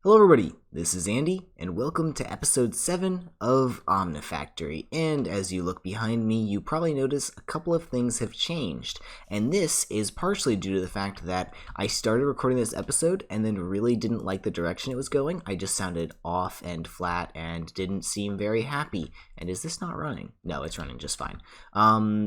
Hello everybody, this is Andy, and welcome to episode 7 of Omnifactory. And as you look behind me, you probably notice a couple of things have changed. And this is partially due to the fact that I started recording this episode and then really didn't like the direction it was going. I just sounded off and flat and didn't seem very happy. And is this not running? No, it's running just fine.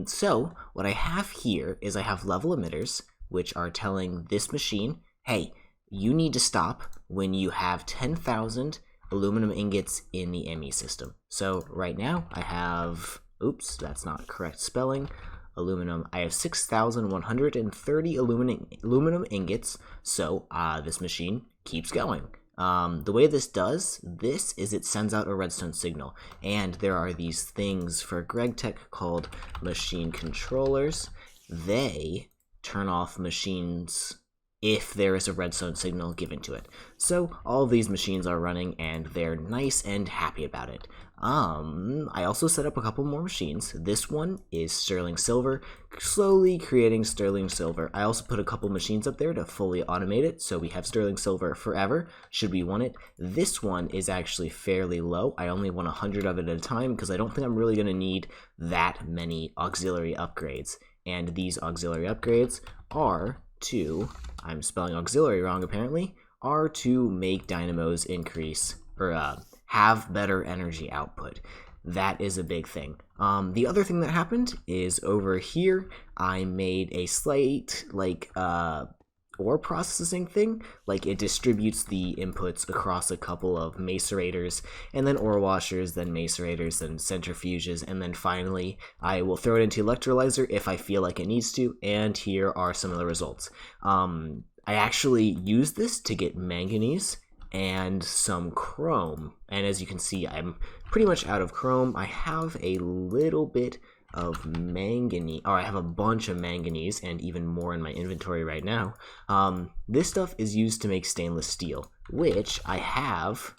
So what I have here is I have level emitters, which are telling this machine, hey, you need to stop when you have 10,000 aluminum ingots in the ME system. So right now I have, oops, that's not correct spelling, aluminum. I have 6,130 aluminum ingots, so this machine keeps going. The way this does this is it sends out a redstone signal, and there are these things for GregTech called machine controllers. They turn off machines if there is a redstone signal given to it. So all of these machines are running and they're nice and happy about it. I also set up a couple more machines. This one is sterling silver, slowly creating sterling silver. I also put a couple machines up there to fully automate it, so we have sterling silver forever, should we want it. This one is actually fairly low. I only want 100 of it at a time because I don't think I'm really going to need that many auxiliary upgrades. And these auxiliary upgrades are to, I'm spelling auxiliary wrong apparently, are to make dynamos increase or have better energy output. That is a big thing. The other thing that happened is over here I made a slight ore processing thing. Like, it distributes the inputs across a couple of macerators, and then ore washers, then macerators, then centrifuges, and then finally I will throw it into electrolyzer if I feel like it needs to, and here are some of the results. I actually used this to get manganese and some chrome, and as you can see I'm pretty much out of chrome. I have a little bit of manganese, or I have a bunch of manganese and even more in my inventory right now. This stuff is used to make stainless steel, which I have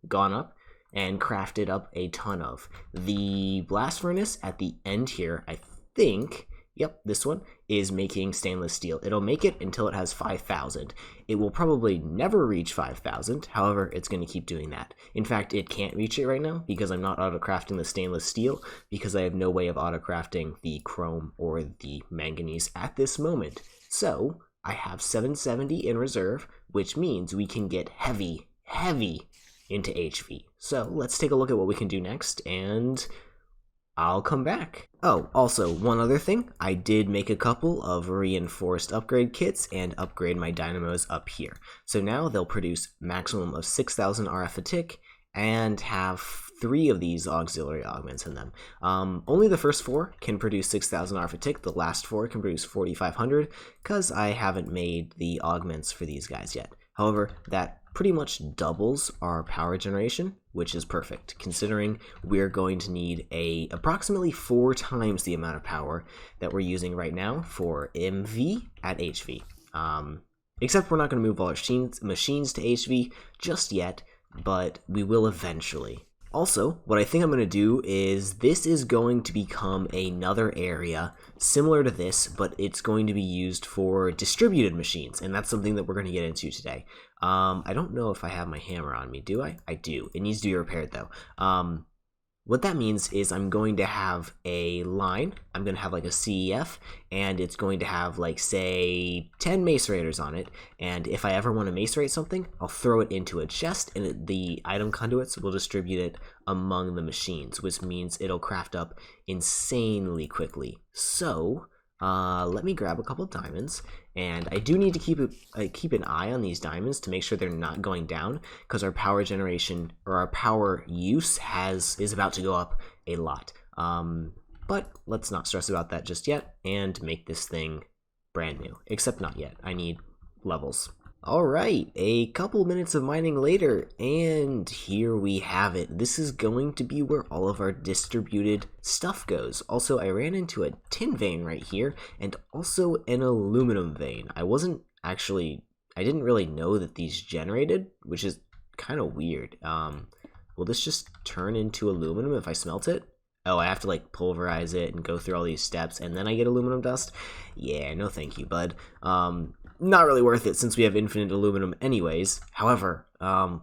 gone up and crafted up a ton of. The blast furnace at the end here, I think, yep, this one is making stainless steel. It'll make it until it has 5,000. It will probably never reach 5,000, however, it's going to keep doing that. In fact, it can't reach it right now because I'm not auto-crafting the stainless steel, because I have no way of auto-crafting the chrome or the manganese at this moment. So, I have 770 in reserve, which means we can get heavy into HV. So, let's take a look at what we can do next, and I'll come back. Oh, also, one other thing. I did make a couple of reinforced upgrade kits and upgrade my dynamos up here. So now they'll produce maximum of 6,000 RF a tick and have 3 of these auxiliary augments in them. Only the first 4 can produce 6,000 RF a tick. The last 4 can produce 4,500 because I haven't made the augments for these guys yet. However, that pretty much doubles our power generation, which is perfect, considering we're going to need approximately 4 times the amount of power that we're using right now for MV at HV. Except we're not going to move all our machines to HV just yet, but we will eventually. Also, what I think I'm going to do is this is going to become another area similar to this, but it's going to be used for distributed machines, and that's something that we're going to get into today. I don't know if I have my hammer on me, do I? I do. It needs to be repaired, though. What that means is I'm going to have a line. I'm going to have like a CEF, and it's going to have like, say, 10 macerators on it, and if I ever want to macerate something, I'll throw it into a chest, and the item conduits will distribute it among the machines, which means it'll craft up insanely quickly. So let me grab a couple of diamonds, and I do need to keep an eye on these diamonds to make sure they're not going down, because our power generation, or our power use, is about to go up a lot. But let's not stress about that just yet and make this thing brand new. Except not yet. I need levels. Alright, a couple minutes of mining later, and here we have it. This is going to be where all of our distributed stuff goes. Also, I ran into a tin vein right here, and also an aluminum vein. I didn't really know that these generated, which is kind of weird. Will this just turn into aluminum if I smelt it? Oh, I have to like pulverize it and go through all these steps and then I get aluminum dust? Yeah, no thank you, bud. Not really worth it since we have infinite aluminum anyways. However,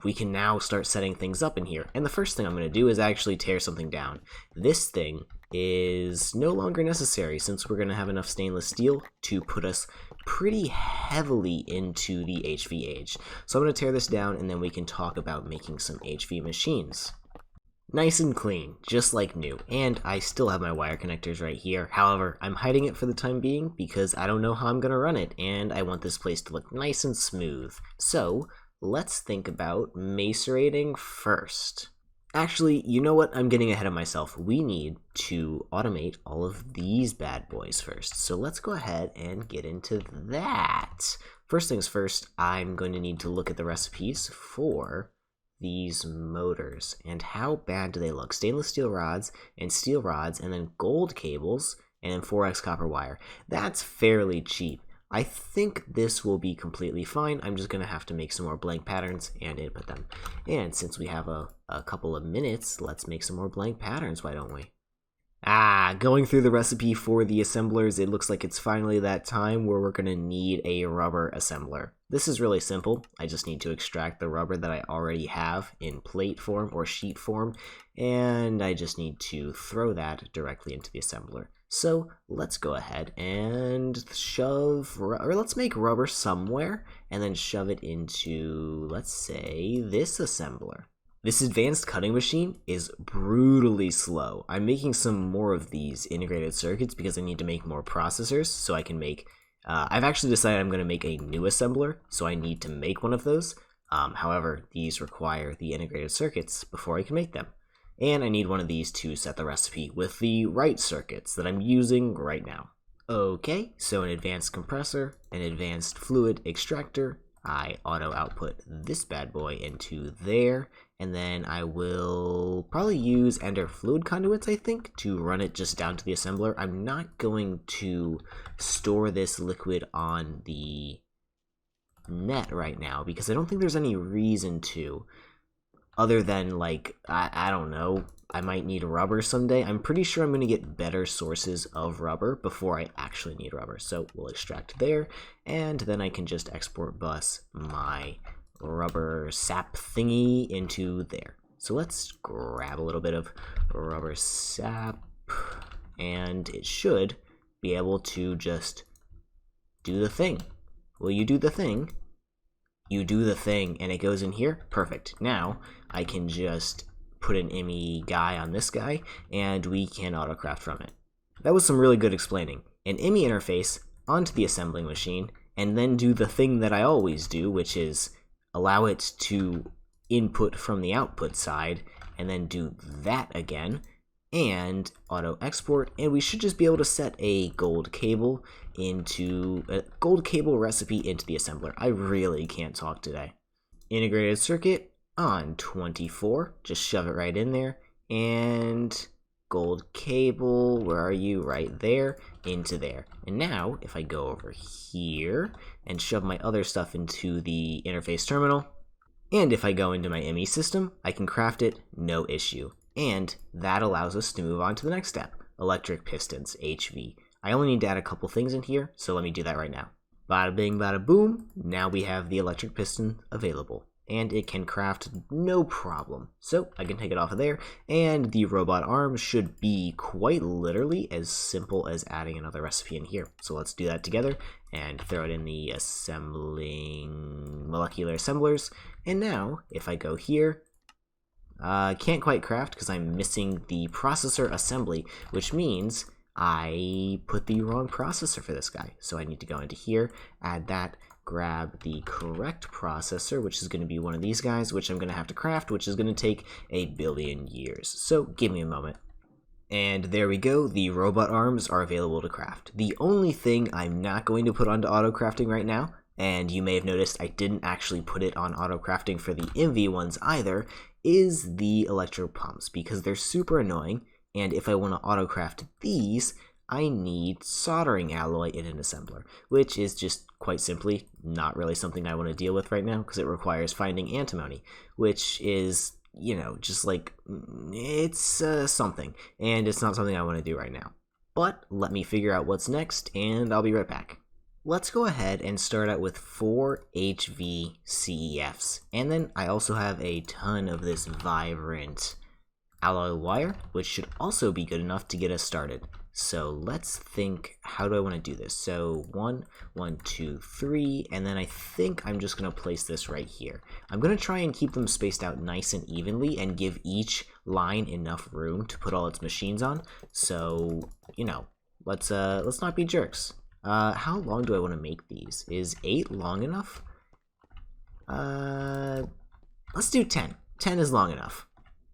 we can now start setting things up in here. And the first thing I'm going to do is actually tear something down. This thing is no longer necessary since we're going to have enough stainless steel to put us pretty heavily into the HV age. So I'm going to tear this down and then we can talk about making some HV machines. Nice and clean, just like new, and I still have my wire connectors right here. However, I'm hiding it for the time being because I don't know how I'm going to run it, and I want this place to look nice and smooth. So, let's think about macerating first. Actually, you know what? I'm getting ahead of myself. We need to automate all of these bad boys first. So let's go ahead and get into that. First things first, I'm going to need to look at the recipes for these motors and how bad do they look. Stainless steel rods and steel rods and then gold cables and then 4x copper wire. That's fairly cheap. I think this will be completely fine. I'm just gonna have to make some more blank patterns and input them. And since we have a couple of minutes, let's make some more blank patterns, why don't we? Going through the recipe for the assemblers, it looks like it's finally that time where we're going to need a rubber assembler. This is really simple. I just need to extract the rubber that I already have in plate form or sheet form, and I just need to throw that directly into the assembler. So let's go ahead and let's make rubber somewhere, and then shove it into, let's say, this assembler. This advanced cutting machine is brutally slow. I'm making some more of these integrated circuits because I need to make more processors so I can make... I've actually decided I'm going to make a new assembler, so I need to make one of those. However, these require the integrated circuits before I can make them. And I need one of these to set the recipe with the right circuits that I'm using right now. Okay, so an advanced compressor, an advanced fluid extractor. I auto output this bad boy into there, and then I will probably use ender fluid conduits, I think, to run it just down to the assembler. I'm not going to store this liquid on the net right now because I don't think there's any reason to, other than like, I don't know, I might need rubber someday. I'm pretty sure I'm going to get better sources of rubber before I actually need rubber. So we'll extract there, and then I can just export bus my rubber sap thingy into there. So let's grab a little bit of rubber sap, and it should be able to just do the thing. Will you do the thing? You do the thing, and it goes in here. Perfect. Now I can just put an IMI guy on this guy, and we can autocraft from it. That was some really good explaining. An IMI interface onto the assembling machine, and then do the thing that I always do, which is allow it to input from the output side, and then do that again, and auto export, and we should just be able to set a gold cable recipe into the assembler. I really can't talk today. Integrated circuit on 24, just shove it right in there, and gold cable, where are you? Right there, into there. And now, if I go over here and shove my other stuff into the interface terminal, and if I go into my ME system, I can craft it, no issue. And that allows us to move on to the next step, electric pistons, HV. I only need to add a couple things in here, so let me do that right now. Bada bing, bada boom, now we have the electric piston available. And it can craft no problem. So I can take it off of there, and the robot arm should be quite literally as simple as adding another recipe in here. So let's do that together and throw it in the assembling molecular assemblers. And now if I go here, can't quite craft because I'm missing the processor assembly, which means I put the wrong processor for this guy. So I need to go into here, add that, grab the correct processor, which is going to be one of these guys, which I'm going to have to craft, which is going to take a billion years. So give me a moment. And there we go, the robot arms are available to craft. The only thing I'm not going to put onto auto crafting right now, and you may have noticed I didn't actually put it on auto crafting for the MV ones either, is the electro pumps, because they're super annoying, and if I want to auto craft these, I need soldering alloy in an assembler, which is just quite simply not really something I want to deal with right now because it requires finding antimony, which is you know, just like, it's something, and it's not something I want to do right now. But let me figure out what's next, and I'll be right back. Let's go ahead and start out with 4 HVCEFs, and then I also have a ton of this vibrant alloy wire, which should also be good enough to get us started. So let's think, how do I want to do this? So 1, 1, 2, 3, and then I think I'm just going to place this right here. I'm going to try and keep them spaced out nice and evenly and give each line enough room to put all its machines on. So, you know, let's not be jerks. How long do I want to make these? Is 8 long enough? Let's do 10. 10 is long enough.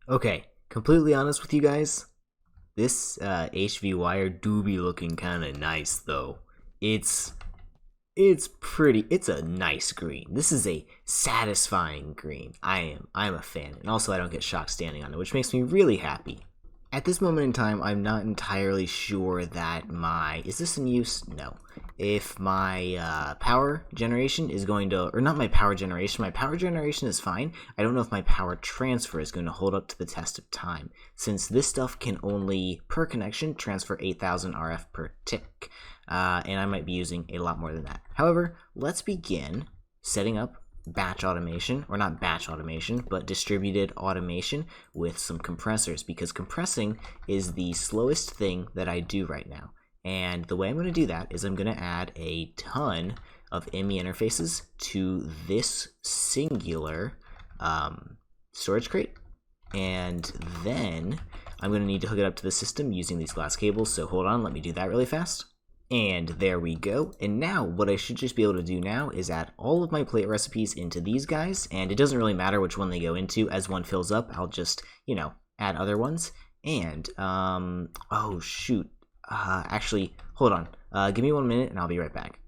Okay, completely honest with you guys, this HV wire do be looking kind of nice though. It's pretty. It's a nice green. This is a satisfying green. I'm a fan, and also I don't get shocked standing on it, which makes me really happy. At this moment in time, I'm not entirely sure that is this in use? No. If my power generation is going to, or not my power generation is fine. I don't know if my power transfer is going to hold up to the test of time, since this stuff can only, per connection, transfer 8,000 RF per tick, and I might be using a lot more than that. However, let's begin setting up batch automation, or not batch automation, but distributed automation with some compressors, because compressing is the slowest thing that I do right now. And the way I'm going to do that is I'm going to add a ton of ME interfaces to this singular storage crate, and then I'm going to need to hook it up to the system using these glass cables. So hold on, let me do that really fast. And there we go. And now what I should just be able to do now is add all of my plate recipes into these guys, and it doesn't really matter which one they go into. As one fills up, I'll just, you know, add other ones. And oh shoot, actually hold on, give me 1 minute and I'll be right back.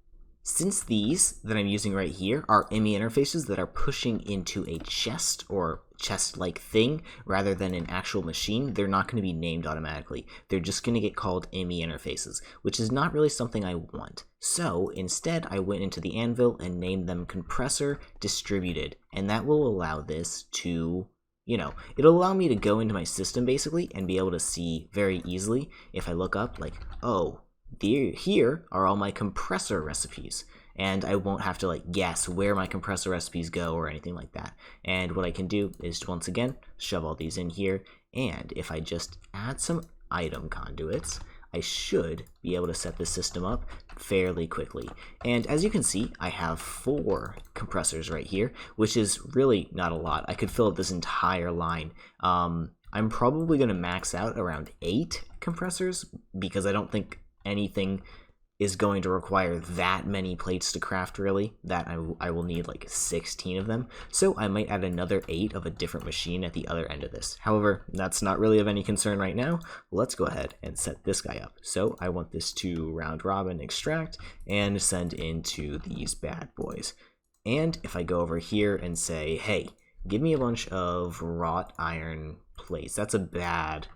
Since these that I'm using right here are ME interfaces that are pushing into a chest or chest-like thing rather than an actual machine, they're not going to be named automatically. They're just going to get called ME interfaces, which is not really something I want. So instead, I went into the anvil and named them Compressor Distributed, and that will allow this to, you know, it'll allow me to go into my system basically and be able to see very easily if I look up like, oh, here are all my compressor recipes, and I won't have to like guess where my compressor recipes go or anything like that. And what I can do is once again shove all these in here, and if I just add some item conduits, I should be able to set this system up fairly quickly. And as you can see, I have 4 compressors right here, which is really not a lot. I could fill up this entire line. I'm probably going to max out around 8 compressors because I don't think anything is going to require that many plates to craft, really, that I will need like 16 of them. So I might add another 8 of a different machine at the other end of this. However, that's not really of any concern right now. Let's go ahead and set this guy up. So I want this to round robin extract and send into these bad boys. And if I go over here and say, hey, give me a bunch of wrought iron plates, that's a bad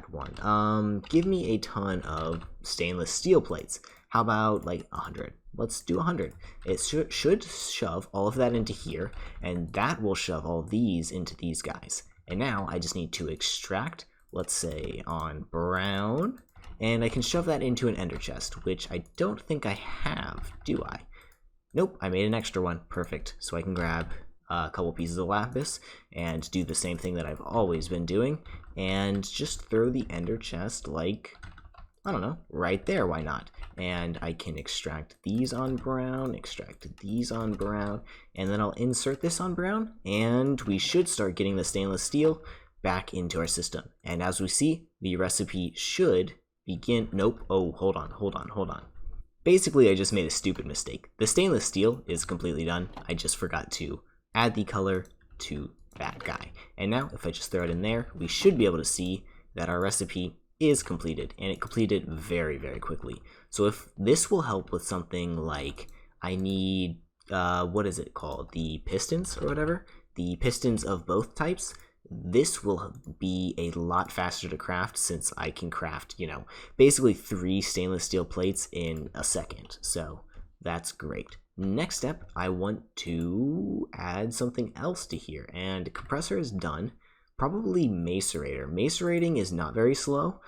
one. Give me a ton of stainless steel plates. How about like 100? Let's do 100. It should shove all of that into here, and that will shove all these into these guys. And now I just need to extract, let's say on brown, and I can shove that into an ender chest, which I don't think I have, do I? Nope, I made an extra one. Perfect. So I can grab a couple pieces of lapis and do the same thing that I've always been doing and just throw the ender chest like, I don't know, right there, why not? And I can extract these on brown, extract these on brown, and then I'll insert this on brown, and we should start getting the stainless steel back into our system. And as we see, the recipe should begin, nope, oh, hold on. Basically, I just made a stupid mistake. The stainless steel is completely done. I just forgot to add the color to that guy. And now if I just throw it in there, we should be able to see that our recipe is completed, and it completed very, very quickly. So if this will help with something like I need, what is it called? The pistons or whatever? The pistons of both types. This will be a lot faster to craft since I can craft, you know, basically 3 stainless steel plates in a second. So that's great. next step, I want to add something else to here, and compressor is done. Probably macerator. Macerating is not very slow,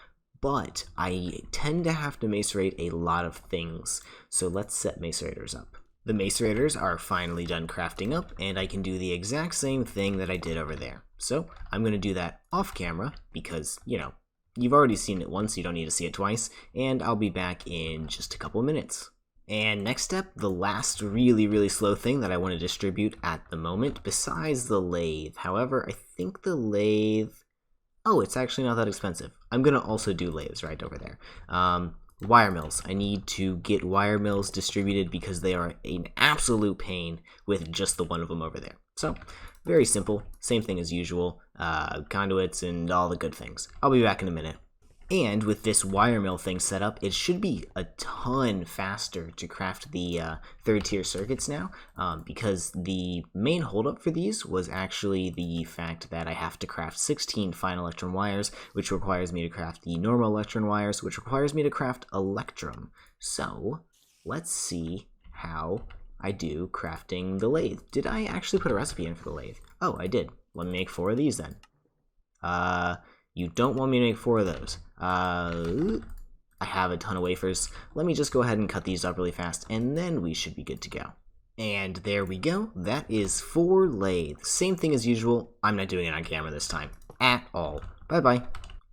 but I tend to have to macerate a lot of things, so let's set macerators up. The macerators are finally done crafting up, and I can do the exact same thing that I did over there. So I'm going to do that off camera because, you know, you've already seen it once, you don't need to see it twice, and I'll be back in just a couple of minutes. And next step, the last really slow thing that I want to distribute at the moment, besides the lathe. However, I think the lathe... Oh, it's actually not that expensive. I'm going to also do lathes right over there. Wire mills. I need to get wire mills distributed because they are an absolute pain with just the one of them over there. So, very simple. Same thing as usual. Conduits and all the good things. I'll be back in a minute. And with this wire mill thing set up, it should be a ton faster to craft the third tier circuits now, because the main holdup for these was actually the fact that I have to craft 16 fine electron wires, which requires me to craft the normal electron wires, which requires me to craft electrum. So let's see how I do crafting the lathe. Did I actually put a recipe in for the lathe? Oh, I did. Let me make 4 of these then. You don't want me to make 4 of those. I have a ton of wafers. Let me just go ahead and cut these up really fast, and then we should be good to go. And there we go. That is 4 lathes. Same thing as usual. I'm not doing it on camera this time at all. Bye-bye.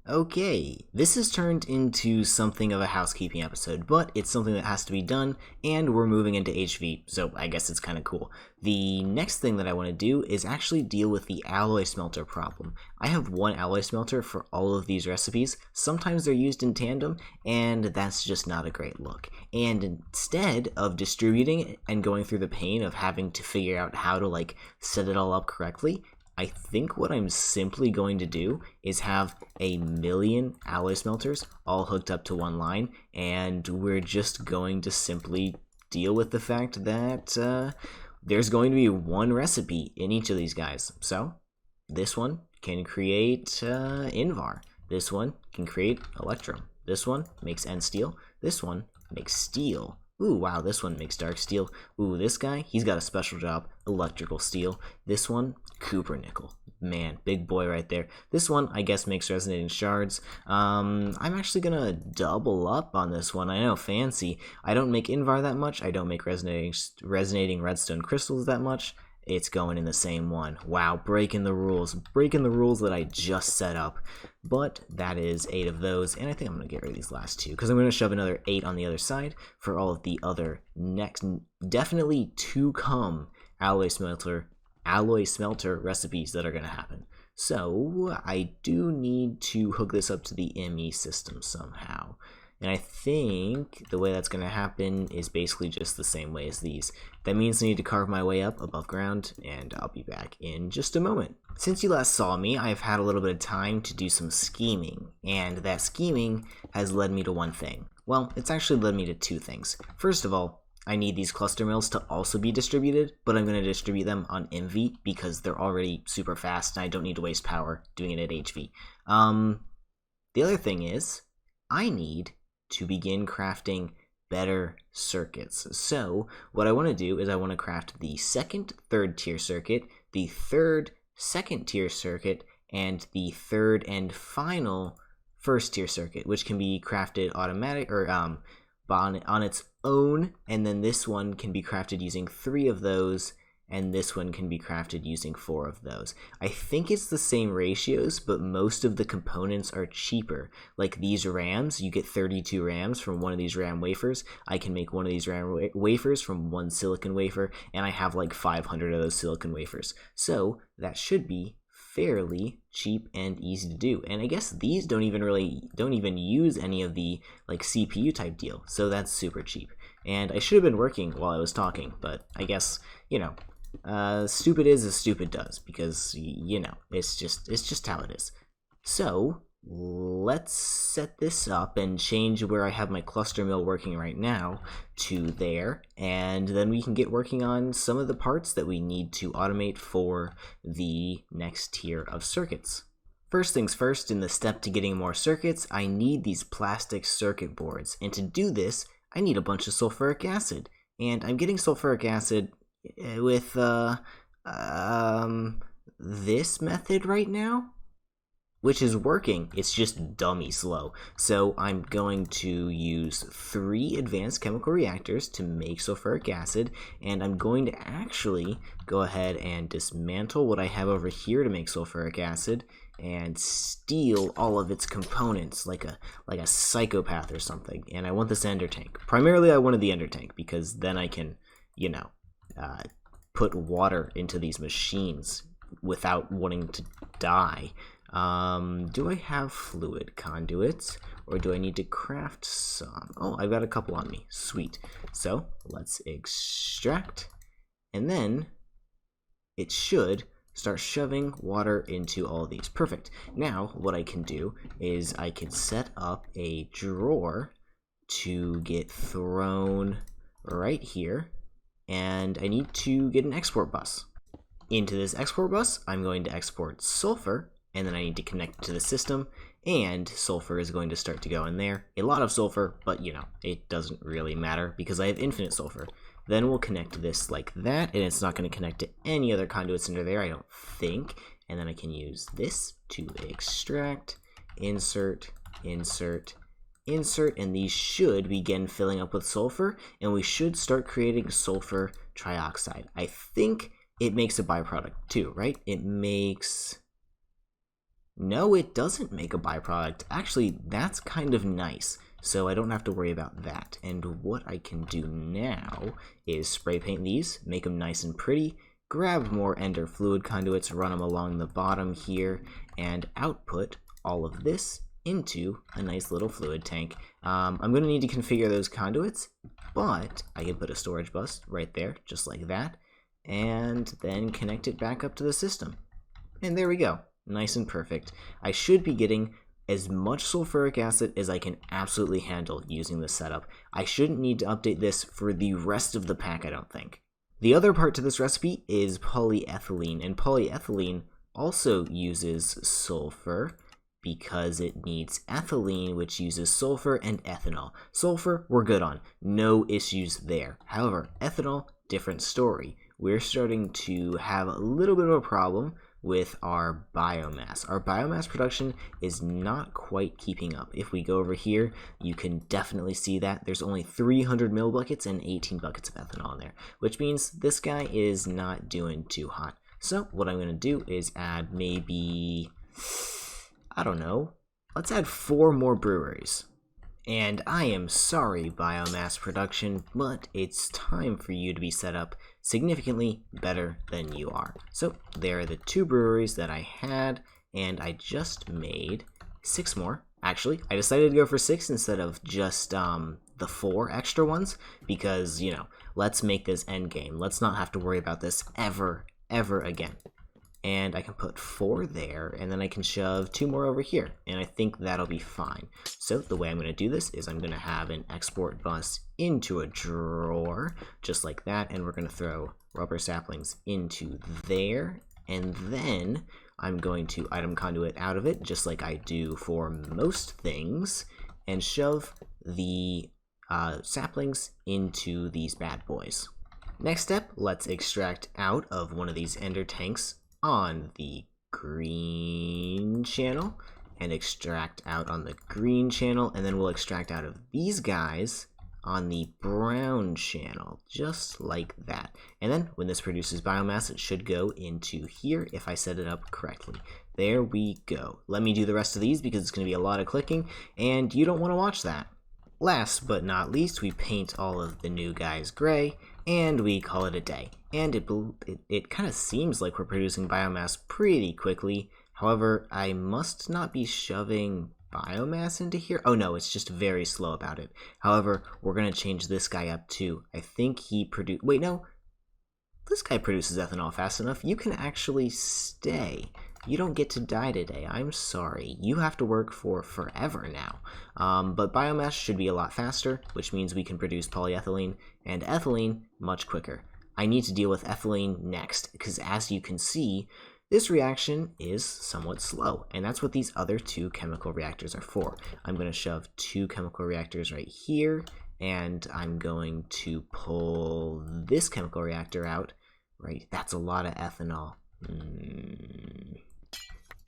Okay, this has turned into something of a housekeeping episode, but it's something that has to be done, and we're moving into HV, so I guess it's kind of cool. The next thing that I want to do is actually deal with the alloy smelter problem. I have one alloy smelter for all of these recipes. Sometimes they're used in tandem, and that's just not a great look. And instead of distributing it and going through the pain of having to figure out how to like set it all up correctly, I think what I'm simply going to do is have a million alloy smelters all hooked up to one line, and we're just going to simply deal with the fact that there's going to be one recipe in each of these guys. So this one can create Invar. This one can create Electrum. This one makes End Steel. This one makes Steel. Ooh, wow, this one makes dark steel. Ooh, this guy, he's got a special job, electrical steel. This one, Cooper nickel. Man, big boy right there. This one, I guess, makes resonating shards. I'm actually gonna double up on this one. I know, fancy. I don't make Invar that much. I don't make resonating redstone crystals that much. It's going in the same one. Wow, breaking the rules. Breaking the rules that I just set up. But that is 8 of those, and I think I'm going to get rid of these last 2, because I'm going to shove another 8 on the other side for all of the other next, definitely to come alloy smelter recipes that are going to happen. So I do need to hook this up to the ME system somehow. And I think the way that's going to happen is basically just the same way as these. That means I need to carve my way up above ground, and I'll be back in just a moment. Since you last saw me, I've had a little bit of time to do some scheming, and that scheming has led me to one thing. Well, it's actually led me to 2 things. First of all, I need these cluster mills to also be distributed, but I'm going to distribute them on MV because they're already super fast and I don't need to waste power doing it at HV. The other thing is, I need to begin crafting better circuits. So what I want to do is I want to craft the second third tier circuit, the third second tier circuit, and the third and final first tier circuit, which can be crafted automatic or on its own, and then this one can be crafted using 3 of those, and this one can be crafted using 4 of those. I think it's the same ratios, but most of the components are cheaper. Like these RAMs, you get 32 RAMs from one of these RAM wafers. I can make one of these RAM wafers from 1 silicon wafer, and I have like 500 of those silicon wafers. So that should be fairly cheap and easy to do. And I guess these don't even use any of the like CPU type deal, so that's super cheap. And I should have been working while I was talking, but I guess, you know, stupid is as stupid does, because, you know, it's just how it is. So let's set this up and change where I have my cluster mill working right now to there, and then we can get working on some of the parts that we need to automate for the next tier of circuits. First things first, in the step to getting more circuits, I need these plastic circuit boards, and to do this I need a bunch of sulfuric acid. and I'm getting sulfuric acid with this method right now, which is working. It's just dummy slow. So I'm going to use 3 advanced chemical reactors to make sulfuric acid, and I'm going to actually go ahead and dismantle what I have over here to make sulfuric acid and steal all of its components like a psychopath or something. And I want this ender tank. Primarily I wanted the ender tank because then I can, you know, put water into these machines without wanting to die. Do I have fluid conduits, or do I need to craft some? Oh, I've got a couple on me. Sweet. So, let's extract, and then it should start shoving water into all of these. Perfect. Now, what I can do is I can set up a drawer to get thrown right here, and I need to get an export bus. Into this export bus, I'm going to export sulfur, and then I need to connect it to the system, and sulfur is going to start to go in there. A lot of sulfur, but you know, it doesn't really matter because I have infinite sulfur. Then we'll connect this like that, and it's not going to connect to any other conduits under there, I don't think. And then I can use this to extract, insert, insert, insert, and these should begin filling up with sulfur, and we should start creating sulfur trioxide. I think it makes a byproduct too, right? It makes... No, it doesn't make a byproduct. Actually, that's kind of nice, so I don't have to worry about that. And what I can do now is spray paint these, make them nice and pretty, grab more ender fluid conduits, run them along the bottom here, and output all of this into a nice little fluid tank. I'm going to need to configure those conduits, but I can put a storage bus right there, just like that, and then connect it back up to the system. And there we go. Nice and perfect. I should be getting as much sulfuric acid as I can absolutely handle using this setup. I shouldn't need to update this for the rest of the pack, I don't think. The other part to this recipe is polyethylene, and polyethylene also uses sulfur because it needs ethylene, which uses sulfur and ethanol. Sulfur, we're good on. No issues there. However, ethanol, different story. We're starting to have a little bit of a problem with our biomass. Our biomass production is not quite keeping up. If we go over here, you can definitely see that there's only 300 mil buckets and 18 buckets of ethanol in there, which means this guy is not doing too hot. So what I'm going to do is add maybe, I don't know, let's add 4 more breweries. And I am sorry, biomass production, but it's time for you to be set up significantly better than you are. So there are the 2 breweries that I had, and I just made 6 more. Actually, I decided to go for 6 instead of just the 4 extra ones, because, you know, let's make this endgame. Let's not have to worry about this ever again. And I can put 4 there, and then I can shove 2 more over here, and I think that'll be fine. So the way I'm going to do this is I'm going to have an export bus into a drawer, just like that, and we're going to throw rubber saplings into there, and then I'm going to item conduit out of it, just like I do for most things, and shove the saplings into these bad boys. Next step, let's extract out of one of these ender tanks on the green channel, and extract out on the green channel, and then we'll extract out of these guys on the brown channel, just like that. And then when this produces biomass, it should go into here if I set it up correctly. There we go. Let me do the rest of these because it's going to be a lot of clicking, and you don't want to watch that. Last but not least, we paint all of the new guys gray, and we call it a day. And it kind of seems like we're producing biomass pretty quickly. However, I must not be shoving biomass into here. Oh no, it's just very slow about it. However, we're going to change this guy up too. I think he wait, no. This guy produces ethanol fast enough. You can actually stay. You don't get to die today. I'm sorry. You have to work for forever now. But biomass should be a lot faster, which means we can produce polyethylene and ethylene much quicker. I need to deal with ethylene next, because as you can see, this reaction is somewhat slow, and that's what these other 2 chemical reactors are for. I'm going to shove 2 chemical reactors right here, and I'm going to pull this chemical reactor out. Right, that's a lot of ethanol.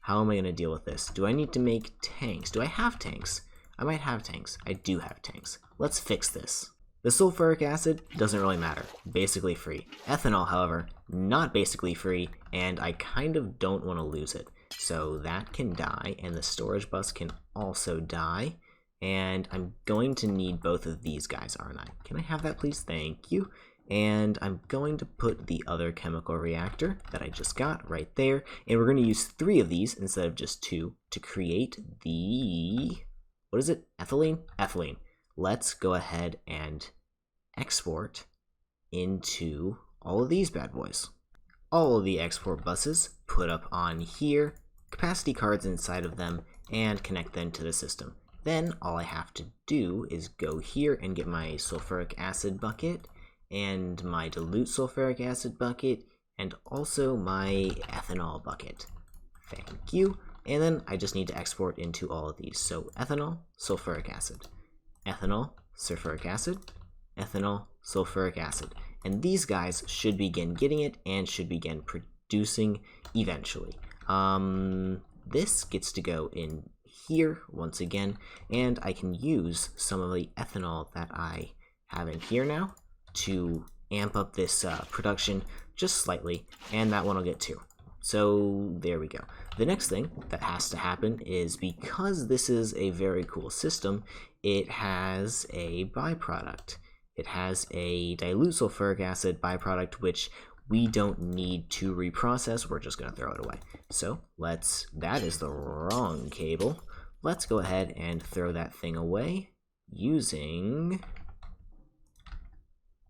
How am I going to deal with this? Do I need to make tanks? Do I have tanks? I might have tanks. I do have tanks. Let's fix this. The sulfuric acid doesn't really matter. Basically free. Ethanol, however, not basically free, and I kind of don't want to lose it. So that can die, and the storage bus can also die. And I'm going to need both of these guys, aren't I? Can I have that, please? Thank you. And I'm going to put the other chemical reactor that I just got right there. And we're going to use 3 of these instead of just 2 to create the... what is it? Ethylene? Ethylene. Let's go ahead and export into all of these bad boys. All of the export buses put up on here, capacity cards inside of them, and connect them to the system. Then all I have to do is go here and get my sulfuric acid bucket, and my dilute sulfuric acid bucket, and also my ethanol bucket. Thank you. And then I just need to export into all of these. So ethanol, sulfuric acid, ethanol, sulfuric acid, ethanol, sulfuric acid. And these guys should begin getting it and should begin producing eventually. This gets to go in here once again, and I can use some of the ethanol that I have in here now to amp up this production just slightly, and that one will get 2. So there we go. The next thing that has to happen is, because this is a very cool system, it has a byproduct. It has a dilute sulfuric acid byproduct, which we don't need to reprocess. We're just going to throw it away. So that is the wrong cable. Let's go ahead and throw that thing away using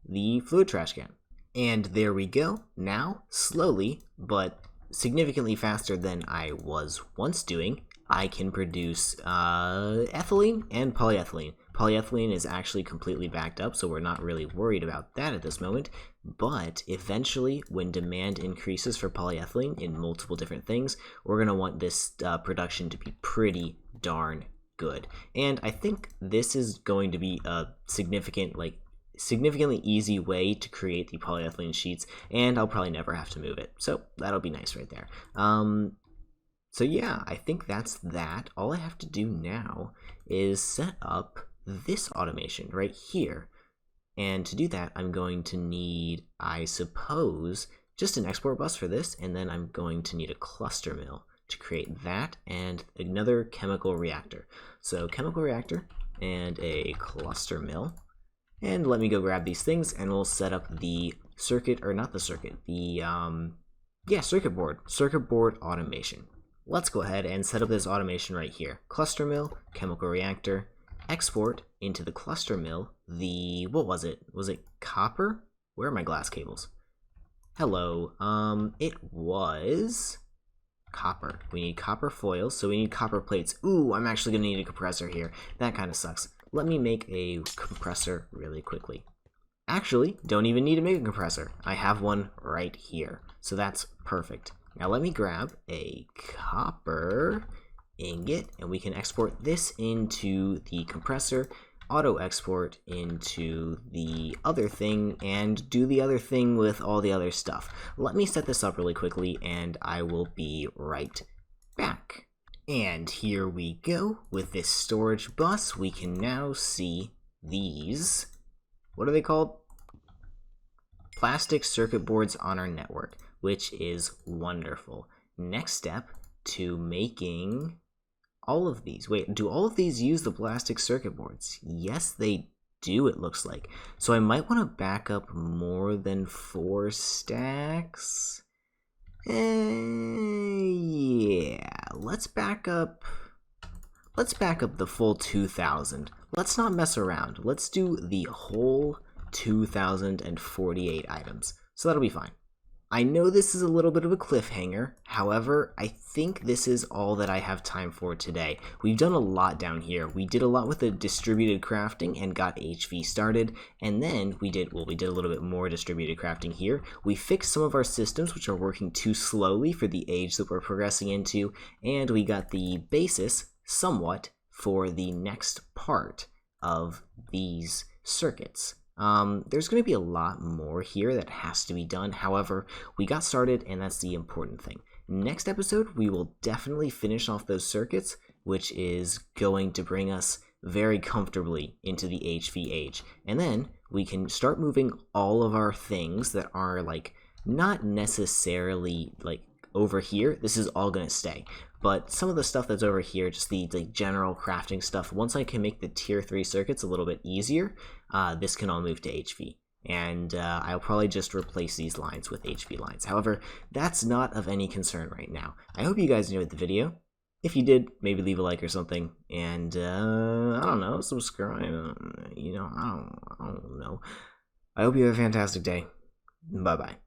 the fluid trash can. And there we go. Now, slowly, but significantly faster than I was once doing, I can produce ethylene and polyethylene. Polyethylene is actually completely backed up, so we're not really worried about that at this moment. But eventually, when demand increases for polyethylene in multiple different things, we're going to want this production to be pretty darn good. And I think this is going to be a significantly easy way to create the polyethylene sheets, and I'll probably never have to move it. So that'll be nice right there. So yeah, I think that's that. All I have to do now is set up this automation right here. And to do that, I'm going to need, I suppose, just an export bus for this, and then I'm going to need a cluster mill to create that and another chemical reactor. So chemical reactor and a cluster mill. And let me go grab these things, and we'll set up the circuit, or not the circuit, the circuit board automation. Let's go ahead and set up this automation right here. Cluster mill, chemical reactor, export into the cluster mill the, what was it? Was it copper? Where are my glass cables? Hello, it was copper. We need copper foils, so we need copper plates. Ooh, I'm actually gonna need a compressor here. That kind of sucks. Let me make a compressor really quickly. Actually, don't even need to make a compressor. I have one right here, so that's perfect. Now let me grab a copper ingot, and we can export this into the compressor, auto export into the other thing, and do the other thing with all the other stuff. Let me set this up really quickly, and I will be right back. And here we go. With this storage bus, we can now see these, what are they called? Plastic circuit boards on our network, which is wonderful. Next step to making all of these. Wait, do all of these use the plastic circuit boards? Yes, they do, it looks like. So I might want to back up more than 4 stacks. Yeah, let's back up the full 2,000. Let's not mess around. Let's do the whole 2,048 items. So that'll be fine. I know this is a little bit of a cliffhanger, however, I think this is all that I have time for today. We've done a lot down here. We did a lot with the distributed crafting and got HV started, and then we did a little bit more distributed crafting here. We fixed some of our systems which are working too slowly for the age that we're progressing into, and we got the basis somewhat for the next part of these circuits. There's going to be a lot more here that has to be done. However, we got started, and that's the important thing. Next episode, we will definitely finish off those circuits, which is going to bring us very comfortably into the HV age. And then we can start moving all of our things that are like not necessarily like over here. This is all going to stay. But some of the stuff that's over here, just the general crafting stuff, once I can make the tier 3 circuits a little bit easier, this can all move to HV. And I'll probably just replace these lines with HV lines. However, that's not of any concern right now. I hope you guys enjoyed the video. If you did, maybe leave a like or something. And, I don't know, subscribe. I don't know. I hope you have a fantastic day. Bye-bye.